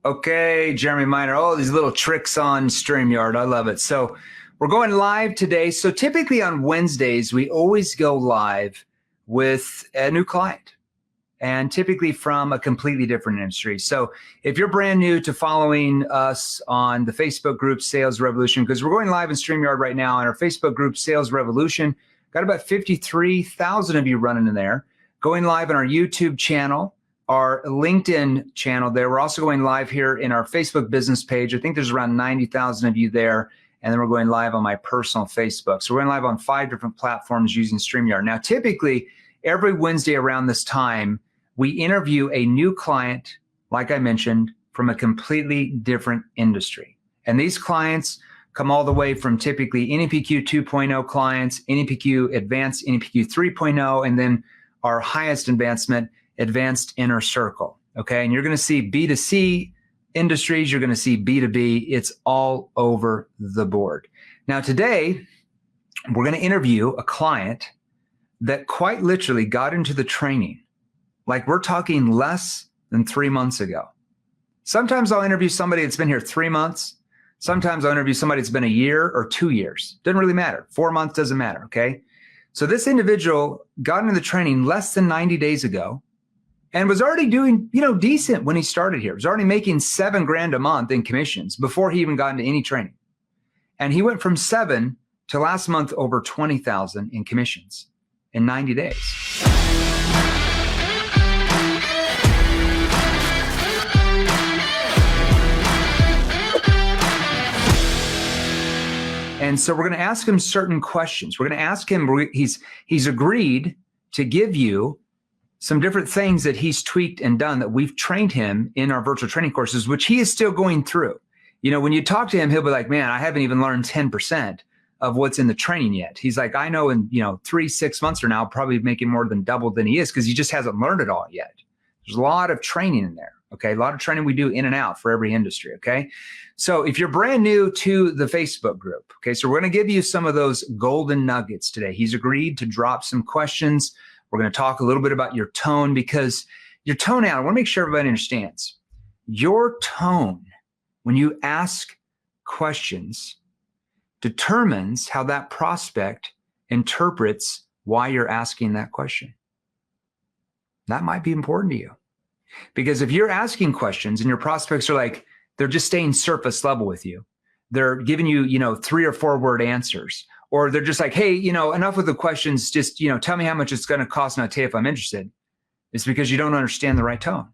Okay, Jeremy Miner, all these little tricks on StreamYard. I love it. So we're going live today. So typically on Wednesdays, we always go live with a new client and typically from a completely different industry. So if you're brand new to following us on the Facebook group Sales Revolution, because we're going live in StreamYard right now on our Facebook group Sales Revolution, got about 53,000 of you running in there, going live on our YouTube channel, our LinkedIn channel there. We're also going live here in our Facebook business page. I think there's around 90,000 of you there. And then we're going live on my personal Facebook. So we're going live on 5 different platforms using StreamYard. Now, typically, every Wednesday around this time, we interview a new client, like I mentioned, from a completely different industry. And these clients come all the way from typically NEPQ 2.0 clients, NEPQ Advanced, NEPQ 3.0, and then our highest advancement, Advanced Inner Circle, okay? And you're gonna see B2C industries, you're gonna see B2B, it's all over the board. Now today, we're gonna interview a client that quite literally got into the training, like we're talking less than 3 months ago. Sometimes I'll interview somebody that's been here 3 months. Sometimes I'll interview somebody that's been a year or 2 years. Doesn't really matter. 4 months doesn't matter, okay? So this individual got into the training less than 90 days ago and was already doing, decent when he started here. He was already making $7,000 a month in commissions before he even got into any training. And he went from 7 to last month over 20,000 in commissions in 90 days. And so we're going to ask him certain questions. We're going to ask him, he's agreed to give you some different things that he's tweaked and done that we've trained him in our virtual training courses, which he is still going through. When you talk to him, he'll be like, man, I haven't even learned 10% of what's in the training yet. He's like, I know in 3-6 months from now, I'll probably be making more than double than he is because he just hasn't learned it all yet. There's a lot of training in there. Okay, a lot of training we do in and out for every industry, okay? So if you're brand new to the Facebook group, okay, so we're gonna give you some of those golden nuggets today. He's agreed to drop some questions. We're gonna talk a little bit about your tone because your tone out, I wanna make sure everybody understands. Your tone, when you ask questions, determines how that prospect interprets why you're asking that question. That might be important to you. Because if you're asking questions and your prospects are like, they're just staying surface level with you, they're giving you, 3 or 4 word answers, or they're just like, hey, enough with the questions, just, tell me how much it's going to cost and I'll tell you if I'm interested. It's because you don't understand the right tone.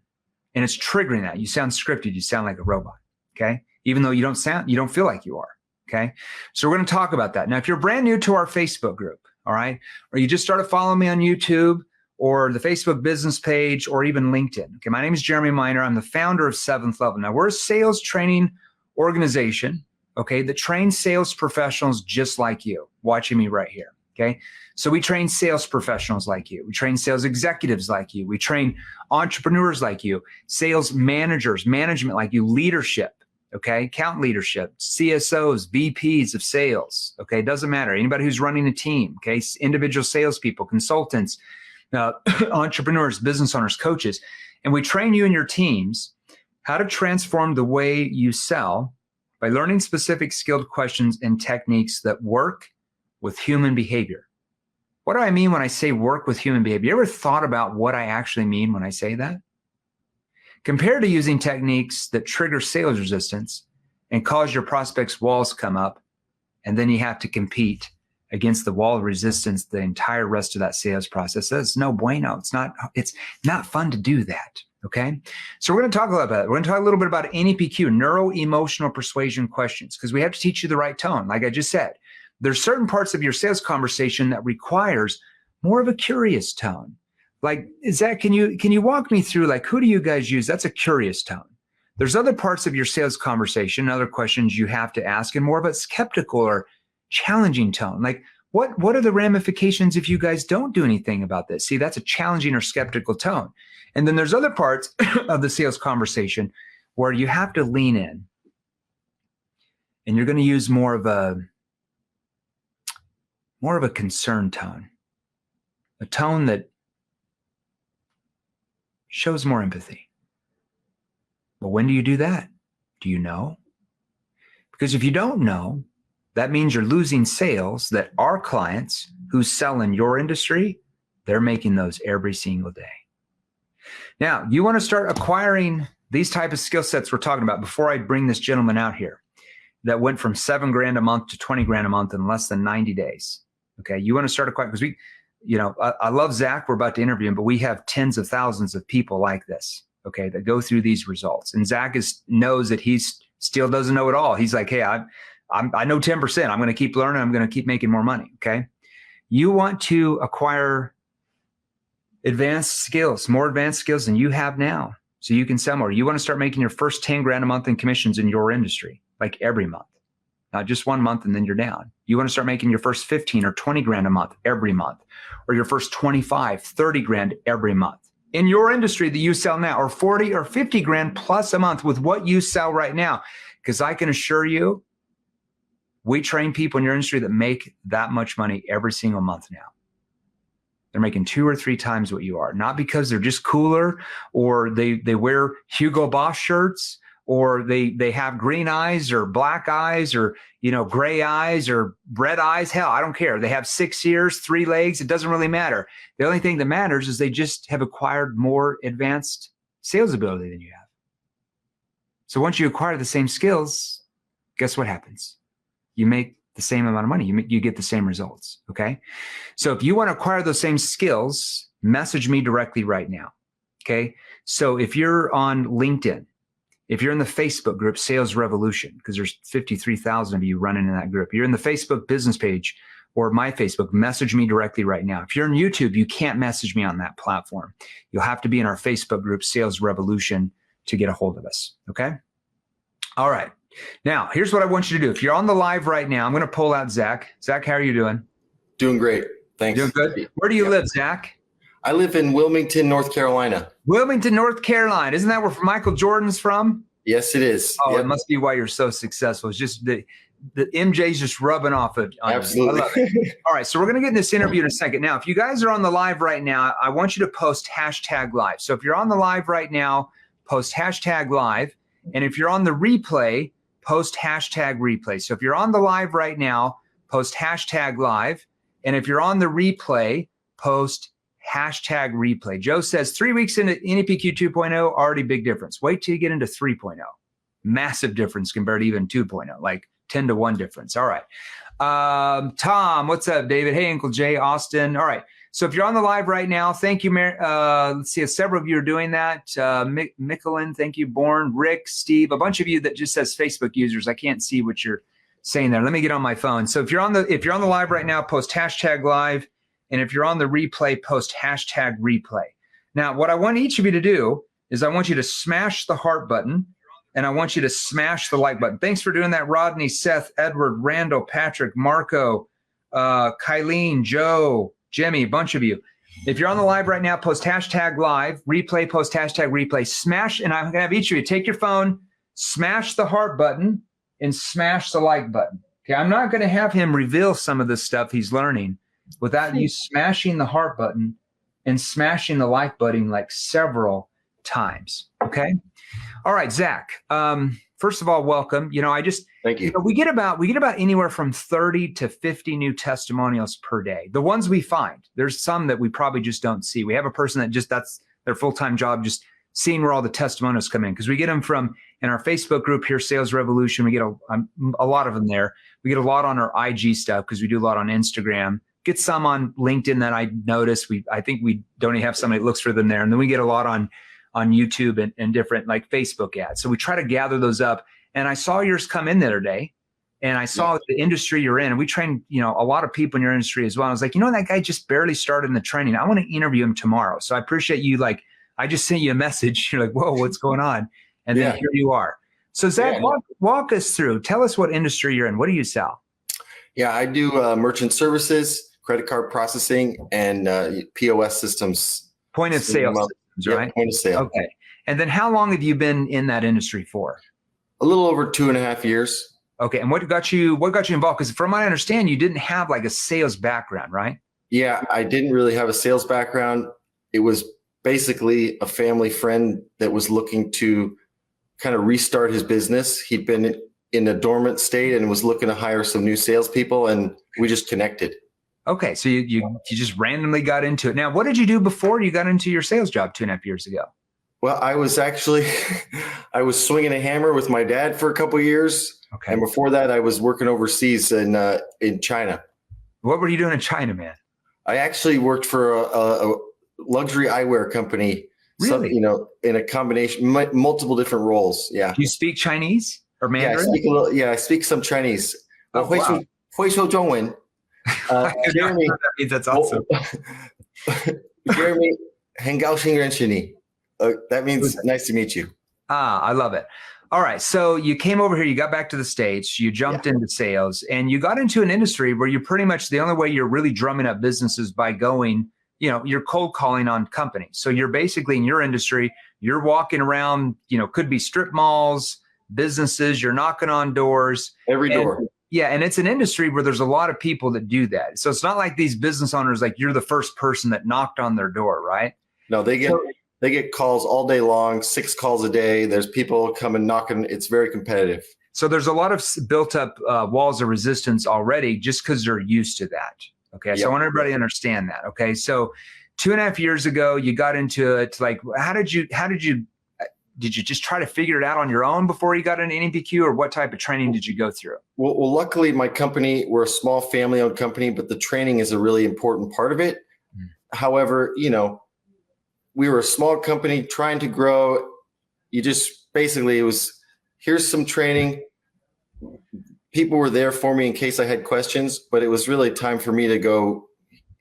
And it's triggering that. You sound scripted. You sound like a robot. Okay. Even though you don't feel like you are. Okay. So we're going to talk about that. Now, if you're brand new to our Facebook group, all right, or you just started following me on YouTube, or the Facebook business page, or even LinkedIn. Okay, my name is Jeremy Miner. I'm the founder of 7th Level. Now, we're a sales training organization, okay, that trains sales professionals just like you, watching me right here, okay? So we train sales professionals like you. We train sales executives like you. We train entrepreneurs like you, sales managers, management like you, leadership, okay, account leadership, CSOs, VPs of sales, okay, doesn't matter. Anybody who's running a team, okay, individual salespeople, consultants, entrepreneurs, business owners, coaches, and we train you and your teams how to transform the way you sell by learning specific skilled questions and techniques that work with human behavior. What do I mean when I say work with human behavior? You ever thought about what I actually mean when I say that? Compared to using techniques that trigger sales resistance and cause your prospects' walls come up, and then you have to compete against the wall of resistance the entire rest of that sales process. That's no bueno. It's not fun to do that, okay? So we're gonna talk a lot about it. We're gonna talk a little bit about NEPQ, neuro-emotional persuasion questions, because we have to teach you the right tone. Like I just said, there's certain parts of your sales conversation that requires more of a curious tone. Like, Zack, can you walk me through, like, who do you guys use? That's a curious tone. There's other parts of your sales conversation, other questions you have to ask in more of a skeptical or challenging tone. Like, what are the ramifications if you guys don't do anything about this? See, that's a challenging or skeptical tone. And then there's other parts of the sales conversation where you have to lean in and you're going to use more of a concerned tone, a tone that shows more empathy. Well, when do you do that? Do you know? Because if you don't know, that means you're losing sales that our clients who sell in your industry, they're making those every single day. Now, you want to start acquiring these type of skill sets we're talking about. Before I bring this gentleman out here that went from $7,000 a month to $20,000 a month in less than 90 days. Okay. You want to start acquiring, because I love Zack. We're about to interview him, but we have tens of thousands of people like this. Okay. That go through these results. And Zack knows that he's still doesn't know it all. He's like, hey, I know 10%. I'm going to keep learning. I'm going to keep making more money. Okay. You want to acquire more advanced skills than you have now, so you can sell more. You want to start making your first $10,000 a month in commissions in your industry, like every month, not just 1 month and then you're down. You want to start making your first 15 or 20 grand a month every month, or your first 25, 30 grand every month in your industry that you sell now, or 40 or 50 grand plus a month with what you sell right now. Because I can assure you, we train people in your industry that make that much money every single month now. They're making 2 or 3 times what you are, not because they're just cooler, or they wear Hugo Boss shirts, or they have green eyes or black eyes, or, gray eyes or red eyes. Hell, I don't care. They have 6 ears, 3 legs. It doesn't really matter. The only thing that matters is they just have acquired more advanced sales ability than you have. So once you acquire the same skills, guess what happens? You make the same amount of money. You get the same results. Okay. So if you want to acquire those same skills, message me directly right now. Okay. So if you're on LinkedIn, if you're in the Facebook group, Sales Revolution, because there's 53,000 of you running in that group, you're in the Facebook business page or my Facebook, message me directly right now. If you're on YouTube, you can't message me on that platform. You'll have to be in our Facebook group, Sales Revolution, to get a hold of us. Okay. All right. Now, here's what I want you to do. If you're on the live right now, I'm going to pull out Zack. Zack, how are you doing? Doing great. Thanks. Doing good. Where do you live, Zack? I live in Wilmington, North Carolina. Wilmington, North Carolina. Isn't that where Michael Jordan's from? Yes, it is. Oh, yep. It must be why you're so successful. It's just the MJ's just rubbing off it. Absolutely. I love it. All right. So we're going to get in this interview in a second. Now, if you guys are on the live right now, I want you to post #live. So if you're on the live right now, post #live. And if you're on the replay, post #replay. So if you're on the live right now, post #live. And if you're on the replay, post #replay. Joe says 3 weeks into NEPQ 2.0, already big difference. Wait till you get into 3.0. Massive difference compared to even 2.0, like 10 to 1 difference. All right. Tom, what's up, David? Hey, Uncle Jay, Austin. All right. So if you're on the live right now, thank you, let's see, several of you are doing that. Michelin, thank you. Born, Rick, Steve, a bunch of you that just says Facebook users. I can't see what you're saying there. Let me get on my phone. So if you're on the live right now, post #live. And if you're on the replay, post #replay. Now, what I want each of you to do is I want you to smash the heart button, and I want you to smash the like button. Thanks for doing that, Rodney, Seth, Edward, Randall, Patrick, Marco, Kylene, Joe, Jimmy, a bunch of you. If you're on the live right now, post #live, replay, post #replay, smash, and I'm going to have each of you take your phone, smash the heart button, and smash the like button. Okay, I'm not going to have him reveal some of the stuff he's learning without you smashing the heart button and smashing the like button like several times. Okay. All right, Zack. First of all, welcome. Thank you. We get about anywhere from 30 to 50 new testimonials per day. The ones we find, there's some that we probably just don't see. We have a person that that's their full-time job, just seeing where all the testimonials come in, because we get them from in our Facebook group here, Sales Revolution. We get a lot of them there. We get a lot on our IG stuff because we do a lot on Instagram. Get some on LinkedIn that I noticed. I think we don't even have somebody that looks for them there. And then we get a lot on YouTube and different like Facebook ads. So we try to gather those up. And I saw yours come in the other day, and I saw the industry you're in. And we train, a lot of people in your industry as well. I was like, that guy just barely started in the training. I want to interview him tomorrow. So I appreciate you. Like, I just sent you a message. You're like, whoa, what's going on? And then here you are. So Zack, walk us through. Tell us what industry you're in. What do you sell? Yeah, I do merchant services, credit card processing, and POS systems. Point of sale systems, right? Point of sale. Okay. And then how long have you been in that industry for? A little over 2.5 years. Okay. And what got you involved? Because from what I understand, you didn't have like a sales background, right? Yeah, I didn't really have a sales background. It was basically a family friend that was looking to kind of restart his business. He'd been in a dormant state and was looking to hire some new salespeople, and we just connected. Okay, so you just randomly got into it. Now, what did you do before you got into your sales job 2.5 years ago? Well, I was actually, I was swinging a hammer with my dad for a couple of years. Okay. And before that, I was working overseas in China. What were you doing in China, man? I actually worked for a luxury eyewear company. Really? In a combination, multiple different roles. Yeah. Do you speak Chinese or Mandarin? I speak some Chinese. Oh, wow. 会说中文. Jeremy, that means that's awesome. Jeremy, 很高兴认识你. That means nice to meet you. I love it. All right. So you came over here, you got back to the States, you jumped into sales, and you got into an industry where you're pretty much the only way you're really drumming up business is by going, you're cold calling on companies. So you're basically in your industry, you're walking around, could be strip malls, businesses, you're knocking on doors. Every door. Yeah. And it's an industry where there's a lot of people that do that. So it's not like these business owners, like you're the first person that knocked on their door, right? No, they get calls all day long, 6 calls a day. There's people coming knocking. It's very competitive. So there's a lot of built up walls of resistance already just because they're used to that. Okay. So I want everybody to understand that. Okay. So 2.5 years ago, you got into it. Like, did you just try to figure it out on your own before you got into NPQ, or what type of training did you go through? Well, luckily my company, we're a small family owned company, but the training is a really important part of it. However, we were a small company trying to grow. You just basically, it was, here's some training. People were there for me in case I had questions, but it was really time for me to go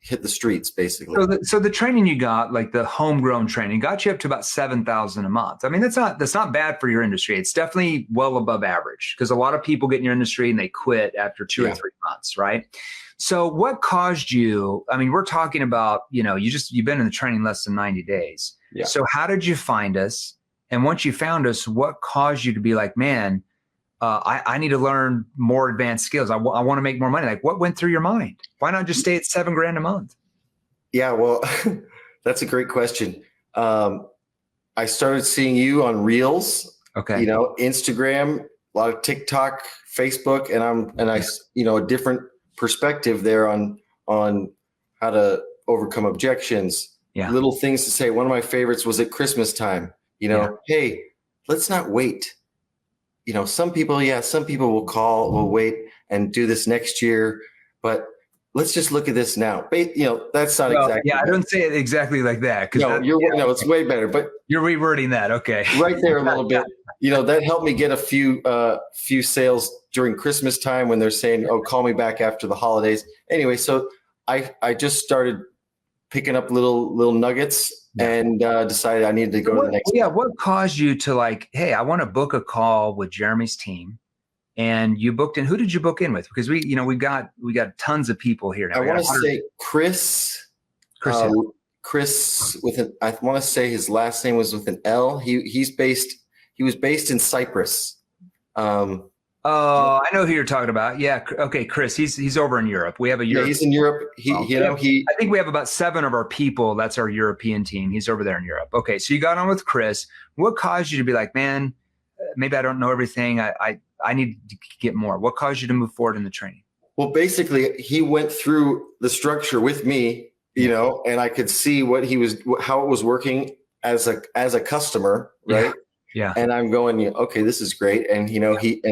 hit the streets, basically. So the training you got, like the homegrown training, got you up to about $7,000 a month. I mean, that's not bad for your industry. It's definitely well above average, because a lot of people get in your industry and they quit after 2 or 3 months, right? So what caused you? I mean, we're talking about, you've been in the training less than 90 days. Yeah. So how did you find us? And once you found us, what caused you to be like, man, I need to learn more advanced skills. I want to make more money. Like, what went through your mind? Why not just stay at $7,000 a month? Yeah, well, that's a great question. I started seeing you on Reels, okay, Instagram, a lot of TikTok, Facebook, and I a different perspective there on how to overcome objections. Yeah. Little things to say. One of my favorites was at Christmas time. Hey, let's not wait. Some people will wait and do this next year, but let's just look at this now. That's not exactly. Yeah, I don't say it exactly like that. It's way better, but you're rewording that. Okay. Right there a little bit. That helped me get a few sales during Christmas time when they're saying, "Oh, call me back after the holidays." Anyway, so I just started picking up little nuggets and decided I needed to go to the next. Yeah. What caused you to like, hey, I want to book a call with Jeremy's team, and you booked in? Who did you book in with? Because we got tons of people here now. I want to say Chris. Chris I want to say his last name was with an L. He was based in Cyprus. I know who you're talking about. Yeah. Okay. Chris, he's over in Europe. We have a Europe. Yeah, he's in Europe. I think we have about 7 of our people. That's our European team. He's over there in Europe. Okay. So you got on with Chris. What caused you to be like, man, maybe I don't know everything. I need to get more. What caused you to move forward in the training? Well, basically he went through the structure with me, and I could see how it was working as a customer. Right. Yeah. And I'm going, okay, this is great. And,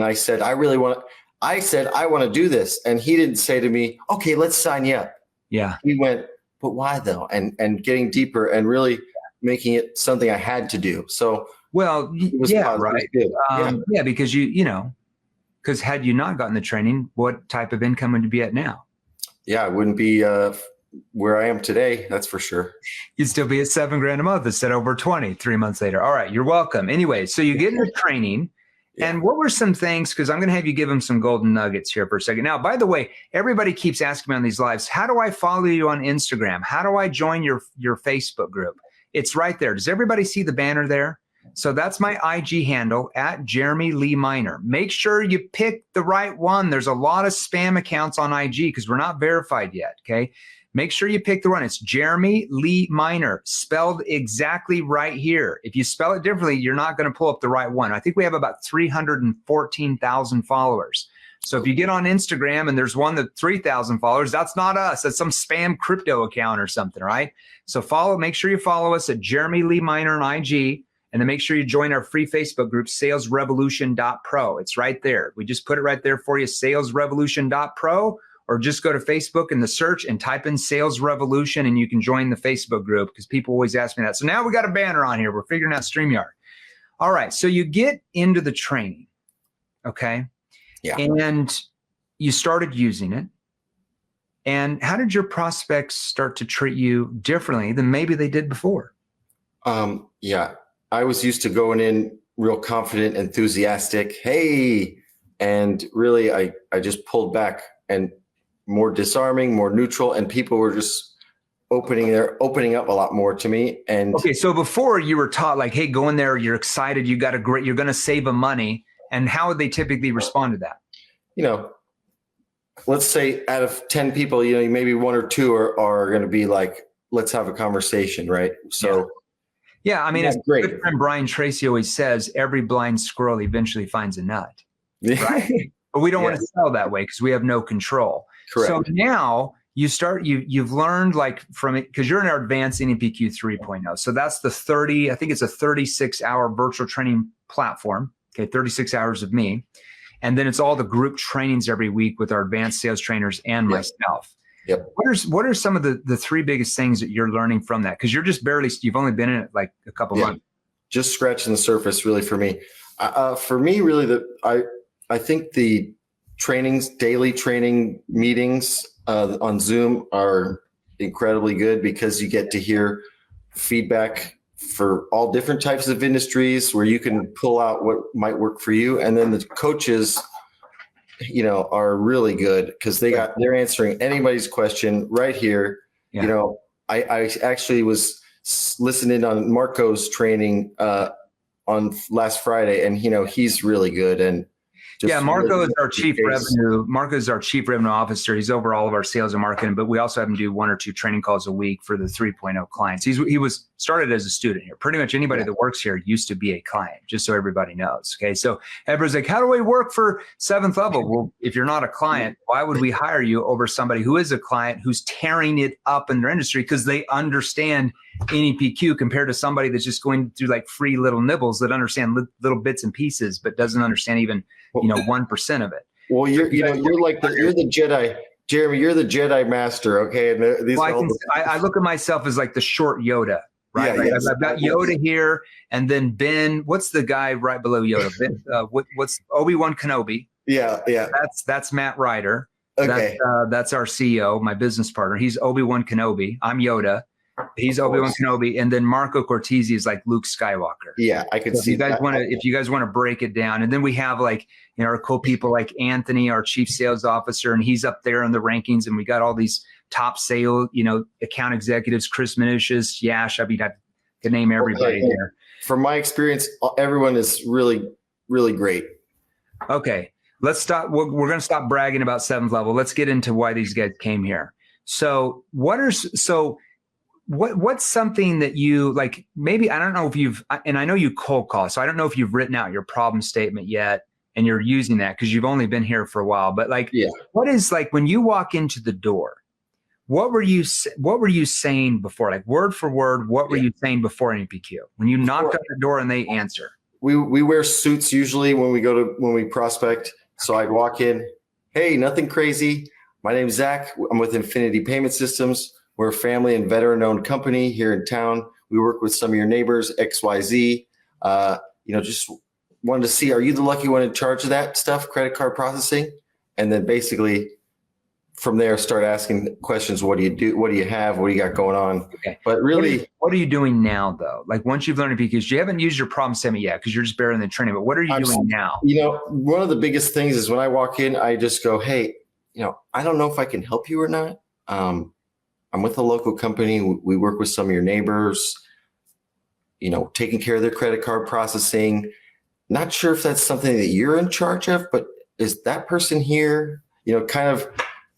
I said, I want to do this. And he didn't say to me, okay, let's sign you up. Yeah. He went, but why though? And getting deeper and really making it something I had to do. So, well, yeah, right. Yeah. Because because had you not gotten the training, what type of income would you be at now? Yeah, I wouldn't be where I am today. That's for sure. You'd still be at $7,000 a month instead of over 20 3 months later. All right. You're welcome. Anyway, so you get into training. And what were some things, because I'm going to have you give them some golden nuggets here for a second. Now, by the way, everybody keeps asking me on these lives, how do I follow you on Instagram? How do I join your Facebook group? It's right there. Does everybody see the banner there? So that's my IG handle at Jeremy Lee Minor. Make sure you pick the right one. There's a lot of spam accounts on IG because we're not verified yet. Okay. make sure you pick the one. It's Jeremy Lee Minor, spelled exactly right here. If you spell it differently, you're not going to pull up the right one. I think we have about 314,000 followers. So if you get on Instagram and there's one that 3,000 followers, that's not us. That's some spam crypto account or something, right? So make sure you follow us at Jeremy Lee Minor on IG. And then make sure you join our free Facebook group, salesrevolution.pro. It's right there. We just put it right there for you, salesrevolution.pro, or just go to Facebook in the search and type in Sales Revolution and you can join the Facebook group because people always ask me that. So now we got a banner on here. We're figuring out StreamYard. All right. So you get into the training. Okay. Yeah. And you started using it. And how did your prospects start to treat you differently than maybe they did before? Yeah. I was used to going in real confident, enthusiastic. Hey, and really I just pulled back and more disarming, more neutral, and people were just opening up a lot more to me. And okay, so before you were taught like, hey, go in there, you're excited, you're going to save them money. And how would they typically respond to that? You know, let's say out of 10 people, you know, maybe one or two are going to be like, let's have a conversation, right? So yeah, I mean, as great. Good friend Brian Tracy always says, every blind squirrel eventually finds a nut. Right? But we don't want to sell that way because we have no control. Correct. So now you've learned like from it, because you're in our advanced NEPQ 3.0. So that's the 36-hour virtual training platform. Okay, 36 hours of me. And then it's all the group trainings every week with our advanced sales trainers and myself. Yep. What are some of the three biggest things that you're learning from that? Because you've only been in it like a couple months. Just scratching the surface really for me. For me, really, I think the daily training meetings on Zoom are incredibly good because you get to hear feedback for all different types of industries where you can pull out what might work for you. And then the coaches, you know, are really good because they're answering anybody's question right here. Yeah. You know, I actually was listening on Marco's training on last Friday, and you know, he's really good. And Marco is our chief revenue. Marco is our chief revenue officer. He's over all of our sales and marketing, but we also have him do 1 or 2 training calls a week for the 3.0 clients. He was started as a student here. Pretty much anybody that works here used to be a client, just so everybody knows. Okay. So everybody's like, how do I work for 7th level? Well, if you're not a client, why would we hire you over somebody who is a client who's tearing it up in their industry because they understand NEPQ compared to somebody that's just going through like free little nibbles that understand little bits and pieces, but doesn't understand even 1% of it. Well, you're the Jedi, Jeremy. You're the Jedi master, okay? And I look at myself as like the short Yoda, right? Yeah, I've got Yoda here, and then Ben. What's the guy right below Yoda? Ben, what's Obi-Wan Kenobi? Yeah. That's Matt Ryder. Okay. That's our CEO, my business partner. He's Obi-Wan Kenobi. I'm Yoda. He's Obi-Wan Kenobi, and then Marco Cortese is like Luke Skywalker. Yeah, I could see that. If you guys want to break it down, and then we have like our cool people like Anthony, our chief sales officer, and he's up there in the rankings, and we got all these top sale account executives, Chris Minish's, Yash. I mean, I could name everybody there. From my experience, everyone is really, really great. Okay, let's stop. We're going to stop bragging about 7th level. Let's get into why these guys came here. So what's something that you like, maybe, I don't know if and I know you cold call, so I don't know if you've written out your problem statement yet and you're using that because you've only been here for a while, but what is like, when you walk into the door, what were you saying before? Like word for word, what were you saying before NEPQ? When you knock on the door and they answer? We wear suits usually when we prospect. So I'd walk in, hey, nothing crazy. My name's Zack. I'm with Infinity Payment Systems. We're a family and veteran-owned company here in town. We work with some of your neighbors, XYZ. Just wanted to see, are you the lucky one in charge of that stuff, credit card processing? And then basically from there, start asking questions. What do you do? What do you have? What do you got going on? Okay. But really, what are you doing now though? Like once you've learned it, because you haven't used your problem statement yet, because you're just barely in the training, but what are you doing now? One of the biggest things is when I walk in, I just go, hey, I don't know if I can help you or not. I'm with a local company. We work with some of your neighbors, taking care of their credit card processing. Not sure if that's something that you're in charge of, but is that person here, kind of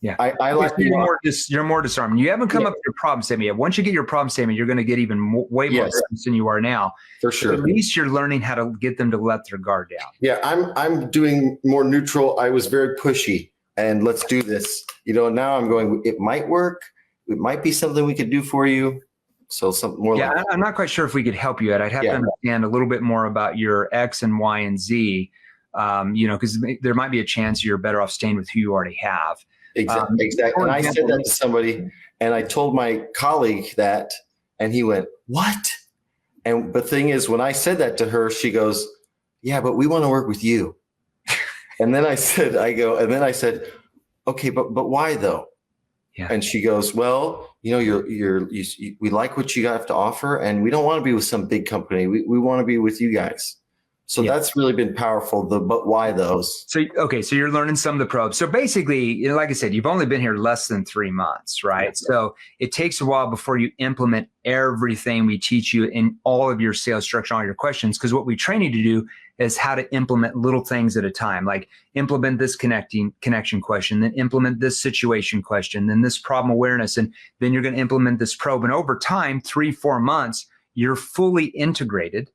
Yeah. I like you're more disarming. You haven't come up with your problem statement yet. Once you get your problem statement, you're going to get even way more business than you are now. For sure. But at least you're learning how to get them to let their guard down. Yeah, I'm doing more neutral. I was very pushy and let's do this. Now I'm going, it might work. It might be something we could do for you. So something more. Yeah, I'm not quite sure if we could help you. I'd have to understand a little bit more about your X and Y and Z, because there might be a chance you're better off staying with who you already have. Exactly. And I said that to somebody, and I told my colleague that, and he went, "What?" And the thing is, when I said that to her, she goes, "Yeah, but we want to work with you." And then I said, "Okay, but why though?" Yeah. And she goes, "Well, we like what you have to offer, and we don't want to be with some big company. We want to be with you guys." So that's really been powerful. But why those? So you're learning some of the probes. So basically, like I said, you've only been here less than 3 months, right? Yeah. So it takes a while before you implement everything we teach you in all of your sales structure, all your questions, because what we train you to do is how to implement little things at a time, like implement this connection question, then implement this situation question, then this problem awareness, and then you're going to implement this probe. And over time, 3-4 months, you're fully integrated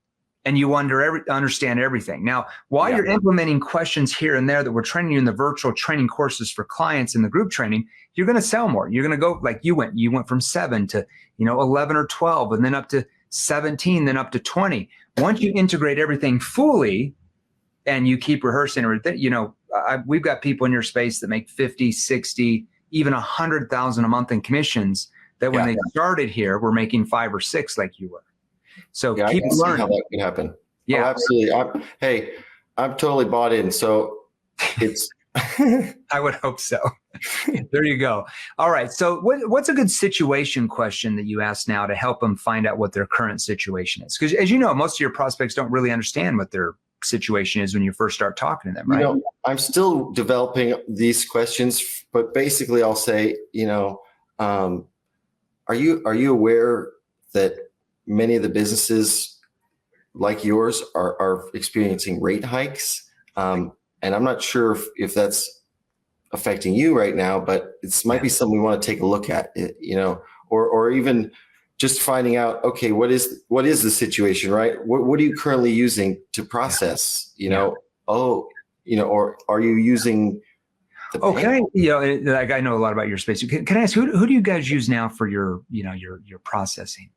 and you understand everything. Now, while you're implementing questions here and there that we're training you in the virtual training courses for clients in the group training, you're going to sell more. You're going to go like you went from 7 to 11 or 12, and then up to 17, then up to 20. Once you integrate everything fully and you keep rehearsing, we've got people in your space that make 50, 60, even 100,000 a month in commissions that when they started here were making 5 or 6 like you were. So keep learning. See how that can happen. Yeah, absolutely. I'm totally bought in. So it's. I would hope so. There you go. All right. So what's a good situation question that you ask now to help them find out what their current situation is? Because as you know, most of your prospects don't really understand what their situation is when you first start talking to them, right? I'm still developing these questions, but basically I'll say, are you aware that many of the businesses like yours are experiencing rate hikes? And I'm not sure if that's affecting you right now, but it might be something we want to take a look at, or even just finding out, okay, what is the situation, right? What are you currently using to process, or are you using the like I know a lot about your space. Can I ask, who do you guys use now for your processing?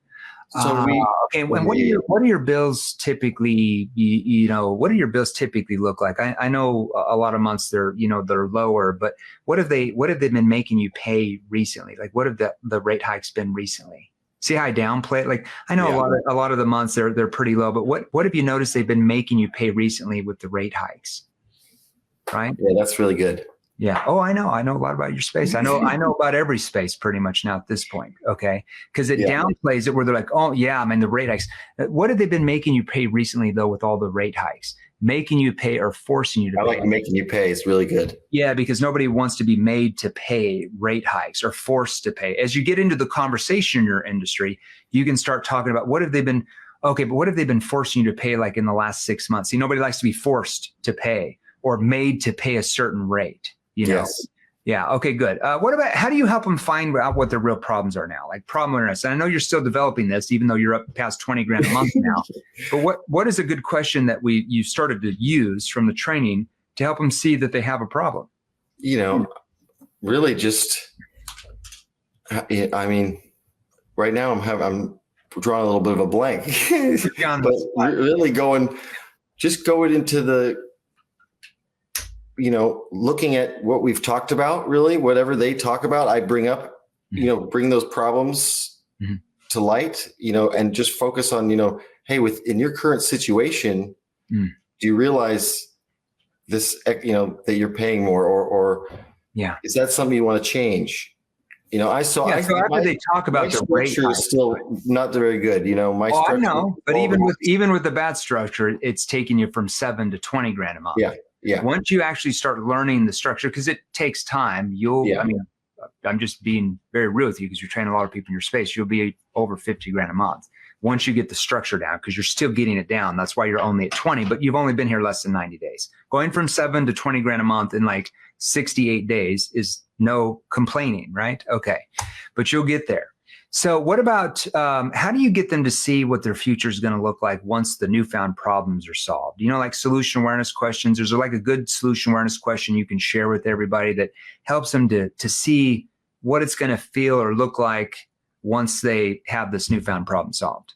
So and what are your bills typically? What do your bills typically look like? I know a lot of months they're lower, but what have they been making you pay recently? Like what have the rate hikes been recently? See how I downplay it? Like I know a lot of the months they're pretty low, but what have you noticed they've been making you pay recently with the rate hikes? Right? Yeah, that's really good. Yeah. Oh, I know a lot about your space. I know about every space pretty much now at this point. Okay. Because it downplays it where they're like, oh yeah, the rate hikes. What have they been making you pay recently though with all the rate hikes? Making you pay or forcing you to pay? I like making you pay. It's really good. Yeah, because nobody wants to be made to pay rate hikes or forced to pay. As you get into the conversation in your industry, you can start talking about what have they been forcing you to pay like in the last 6 months? See, nobody likes to be forced to pay or made to pay a certain rate. Yes. Yeah. Okay, good. What about, how do you help them find out what their real problems are now? Like problem awareness. And I know you're still developing this, even though you're up past 20 grand a month now. But what is a good question that you started to use from the training to help them see that they have a problem? Really just, right now I'm drawing a little bit of a blank, but really going into the, looking at what we've talked about, really, whatever they talk about, I bring up, bring those problems to light, and just focus on, hey, in your current situation, do you realize this, that you're paying more or is that something you want to change? So after they talk about the rate structure is still not very good. My structure. I know, but even with the bad structure, it's taking you from 7 to 20 grand a month. Yeah. Once you actually start learning the structure, because it takes time, I'm just being very real with you because you're training a lot of people in your space. You'll be over 50 grand a month once you get the structure down, because you're still getting it down. That's why you're only at 20, but you've only been here less than 90 days. Going from 7 to 20 grand a month in like 68 days is no complaining, right? Okay. But you'll get there. So what about, how do you get them to see what their future is going to look like once the newfound problems are solved? You know, like solution awareness questions, there's like a good solution awareness question you can share with everybody that helps them to see what it's going to feel or look like once they have this newfound problem solved.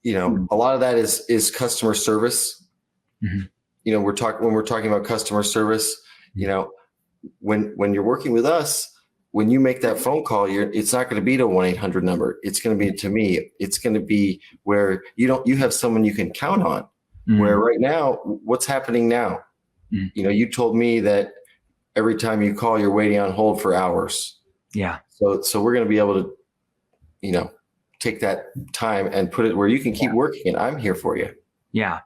You know, a lot of that is customer service. Mm-hmm. You know, when we're talking about customer service, you know, when you're working with us, when you make that phone call, it's not going to be to 1-800 number. It's going to be to me. It's going to be where you have someone you can count on. Mm-hmm. Where right now, what's happening now? Mm-hmm. You know, you told me that every time you call, you're waiting on hold for hours. Yeah. So we're going to be able to, you know, take that time and put it where you can keep working, and I'm here for you. Yeah.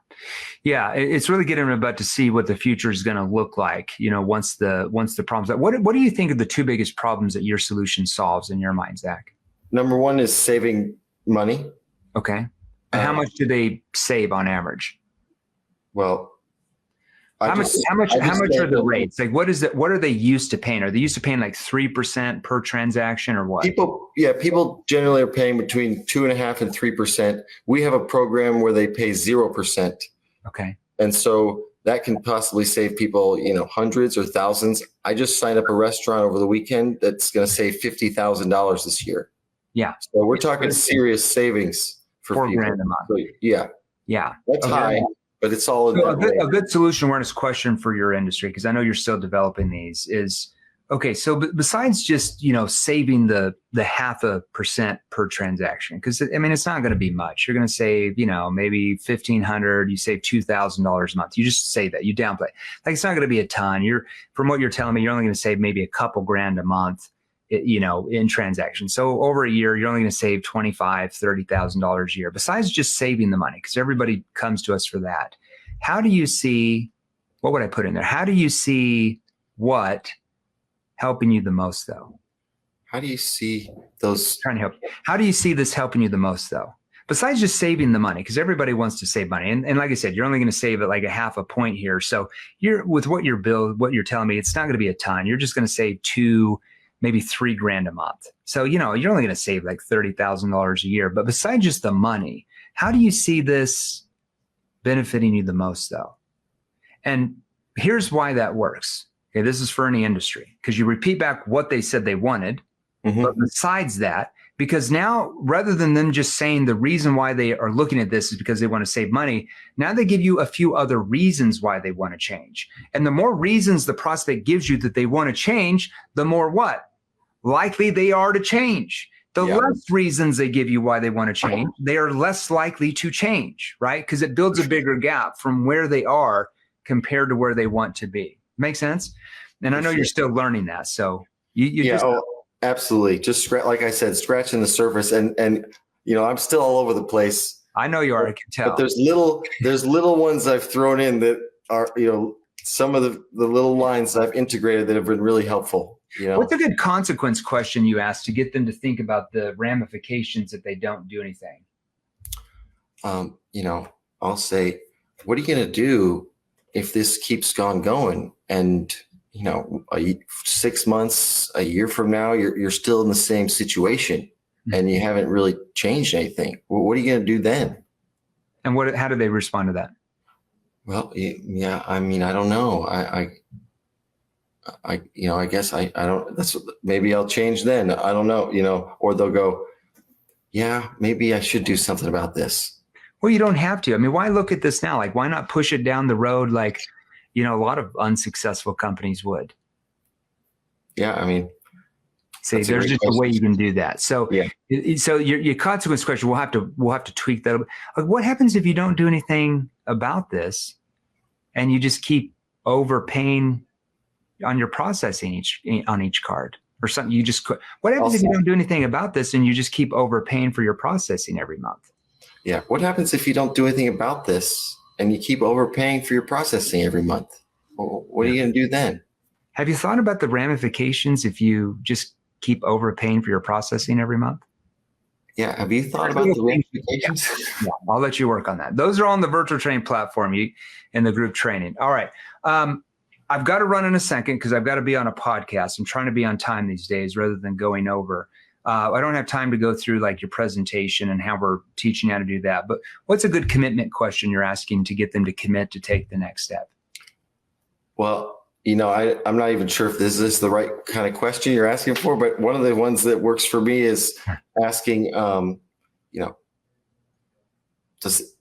Yeah. It's really getting about to see what the future is going to look like, you know, once the problems. What do you think are the two biggest problems that your solution solves in your mind, Zach? Number one is saving money. Okay. And how much do they save on average? Well, how much are the rates? Like, what are they used to paying? Are they used to paying like 3% per transaction or what? People generally are paying between 2.5% and 3%. We have a program where they pay 0%. Okay. And so that can possibly save people, you know, hundreds or thousands. I just signed up a restaurant over the weekend that's going to save $50,000 this year. Yeah. So we're talking serious savings for people. $4,000 a month. So, yeah. Yeah. That's high. But it's all in a good solution awareness question for your industry, because I know you're still developing these, is okay. So besides just, you know, saving the 0.5% per transaction, because I mean, it's not going to be much. You're going to save, you know, maybe $1,500. You save $2,000 a month. You just say that, you downplay. Like, it's not going to be a ton. From what you're telling me, you're only going to save maybe a couple grand a month, you know, in transactions. So over a year, you're only going to save $25,000, $30,000 a year, besides just saving the money, because everybody comes to us for that. How do you see, what would I put in there? How do you see what helping you the most, though? How do you see those? Trying to help. How do you see this helping you the most, though? Besides just saving the money, because everybody wants to save money. And like I said, you're only going to save it like a 0.5 point here. So with what you're telling me, it's not going to be a ton. You're just going to save maybe $3,000 a month. So, you know, you're only going to save like $30,000 a year. But besides just the money, how do you see this benefiting you the most, though? And here's why that works. Okay, this is for any industry, because you repeat back what they said they wanted. Mm-hmm. But besides that, because now, rather than them just saying the reason why they are looking at this is because they want to save money, now they give you a few other reasons why they want to change. And the more reasons the prospect gives you that they want to change, the more what? Likely they are to change. The less reasons they give you why they want to change, they are less likely to change, right? Because it builds a bigger gap from where they are compared to where they want to be. Make sense? And I know you're still learning that. So absolutely. Just like I said, scratching the surface, and you know, I'm still all over the place. I know you are. I can tell. But there's little ones I've thrown in that are, you know, some of the little lines I've integrated that have been really helpful. You know, what's a good consequence question you ask to get them to think about the ramifications if they don't do anything? You know, I'll say, what are you going to do if this keeps going? And you know, 6 months, a year from now, you're still in the same situation, mm-hmm. and you haven't really changed anything. Well, what are you going to do then? And how do they respond to that? Well, yeah, I mean, I don't know. You know, I guess I don't, maybe I'll change then. I don't know, you know, or they'll go, yeah, maybe I should do something about this. Well, you don't have to. I mean, why look at this now? Like, why not push it down the road like, you know, a lot of unsuccessful companies would? Yeah, I mean, see, there's just a way you can do that. So, so your consequence question, we'll have to tweak that. Like, what happens if you don't do anything about this, and you just keep overpaying on your processing on each card or something? What happens if you don't do anything about this and you just keep overpaying for your processing every month? Yeah. What happens if you don't do anything about this and you keep overpaying for your processing every month? Well, what are you going to do then? Have you thought about the ramifications if you just keep overpaying for your processing every month? Yeah. Have you thought about the ramifications? Yeah, I'll let you work on that. Those are on the virtual training platform in the group training. All right. I've got to run in a second because I've got to be on a podcast. I'm trying to be on time these days rather than going over. I don't have time to go through like your presentation and how we're teaching you how to do that. But what's a good commitment question you're asking to get them to commit to take the next step? Well, I'm not even sure if this is the right kind of question you're asking for, but one of the ones that works for me is asking, do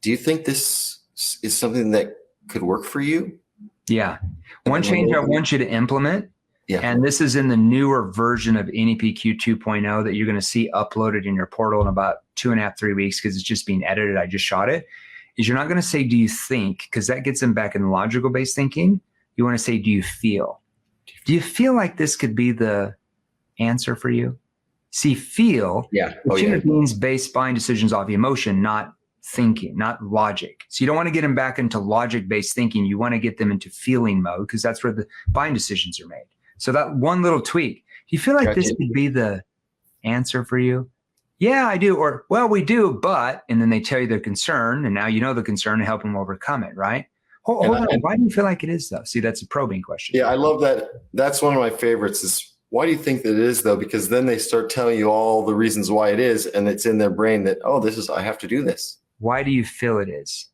you think this is something that could work for you? Yeah. One change I want you to implement, and this is in the newer version of NEPQ 2.0 that you're going to see uploaded in your portal in about 2.5, 3 weeks because it's just being edited. I just shot it. Is you're not going to say, do you think? Because that gets them back in logical based thinking. You want to say, do you feel? Do you feel like this could be the answer for you? See, feel. Human beings base buying decisions off emotion, not thinking, not logic. So you don't want to get them back into logic-based thinking. You want to get them into feeling mode because that's where the buying decisions are made. So that one little tweak. Do you feel like this could be the answer for you? Yeah, I do. Or, well, we do, but, and then they tell you their concern, and now you know the concern and help them overcome it, right? Hold on. Why do you feel like it is, though? See, that's a probing question. Yeah, I love that. That's one of my favorites is, why do you think that it is, though? Because then they start telling you all the reasons why it is, and it's in their brain that, I have to do this. Why do you feel it is?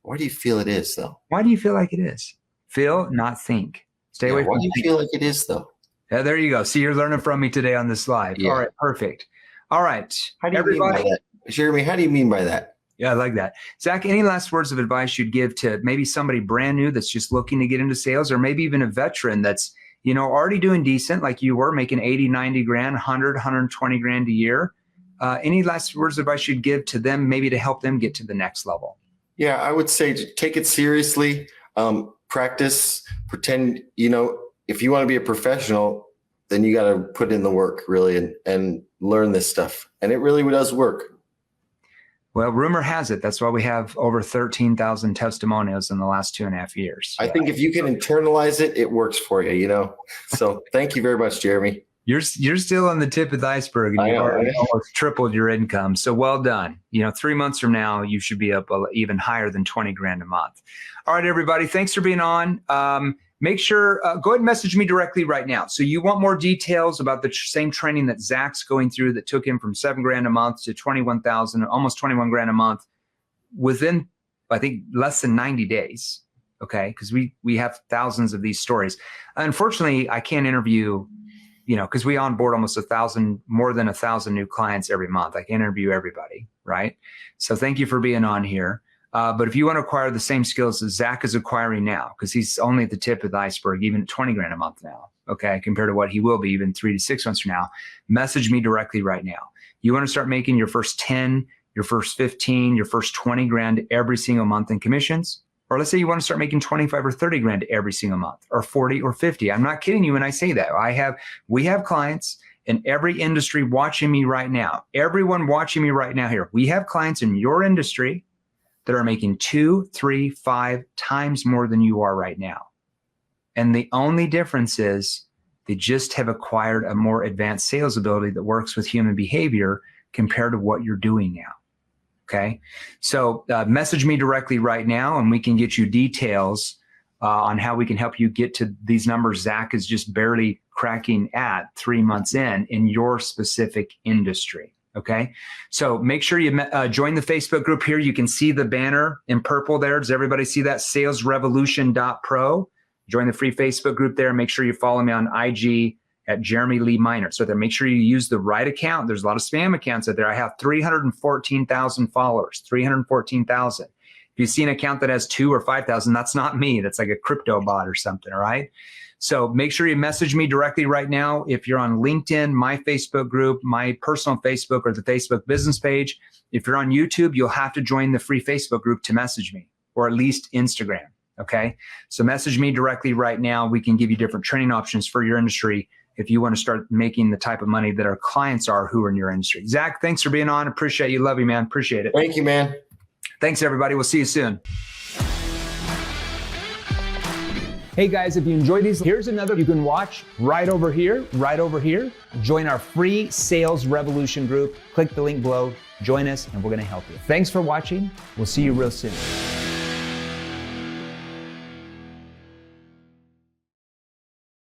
Why do you feel it is, though? Why do you feel like it is? Feel, not think. Stay away from why do you feel like it is, though? Yeah, there you go. See, you're learning from me today on this live. Yeah. All right, perfect. All right. How do you mean by that? Jeremy, how do you mean by that? Yeah, I like that. Zach, any last words of advice you'd give to maybe somebody brand new that's just looking to get into sales, or maybe even a veteran that's, already doing decent, like you were, making 80, 90 grand, 100, 120 grand a year? Any last words of advice you'd give to them, maybe to help them get to the next level? Yeah, I would say take it seriously, practice, pretend, if you want to be a professional, then you got to put in the work really and learn this stuff. And it really does work. Well, rumor has it, that's why we have over 13,000 testimonials in the last 2.5 years. I think if you can internalize it, it works for you, So thank you very much, Jeremy. You're still on the tip of the iceberg, and you've already almost tripled your income. So well done. 3 months from now, you should be up even higher than 20 grand a month. All right, everybody. Thanks for being on. Make sure, go ahead and message me directly right now. So you want more details about the same training that Zach's going through that took him from 7 grand a month to 21,000, almost 21 grand a month within, I think, less than 90 days. Okay. Because we have thousands of these stories. Unfortunately, I can't interview, because we onboard almost more than 1,000 new clients every month. I can't interview everybody. Right. So thank you for being on here. But if you want to acquire the same skills that Zach is acquiring now, because he's only at the tip of the iceberg, even at 20 grand a month now, okay, compared to what he will be even 3 to 6 months from now, message me directly right now. You want to start making your first 10, your first 15, your first 20 grand every single month in commissions? Or let's say you want to start making 25 or 30 grand every single month, or 40 or 50. I'm not kidding you when I say that. We have clients in every industry watching me right now. Everyone watching me right now here. We have clients in your industry that are making 2, 3, 5 times more than you are right now. And the only difference is they just have acquired a more advanced sales ability that works with human behavior compared to what you're doing now. Okay. So message me directly right now and we can get you details on how we can help you get to these numbers Zach is just barely cracking at 3 months in your specific industry. Okay. So make sure you join the Facebook group here. You can see the banner in purple there. Does everybody see that? salesrevolution.pro. Join the free Facebook group there. Make sure you follow me on IG at Jeremy Lee Minor. So there, make sure you use the right account. There's a lot of spam accounts out there. I have 314,000 followers, 314,000. If you see an account that has 2 or 5,000, that's not me. That's like a crypto bot or something. All right. So make sure you message me directly right now. If you're on LinkedIn, my Facebook group, my personal Facebook, or the Facebook business page. If you're on YouTube, you'll have to join the free Facebook group to message me, or at least Instagram. Okay. So message me directly right now. We can give you different training options for your industry if you want to start making the type of money that our clients are who are in your industry. Zach, thanks for being on. Appreciate you. Love you, man. Appreciate it. Thank you, man. Thanks, everybody. We'll see you soon. Hey guys, if you enjoyed these, here's another you can watch right over here, right over here. Join our free Sales Revolution group. Click the link below, join us, and we're going to help you. Thanks for watching. We'll see you real soon.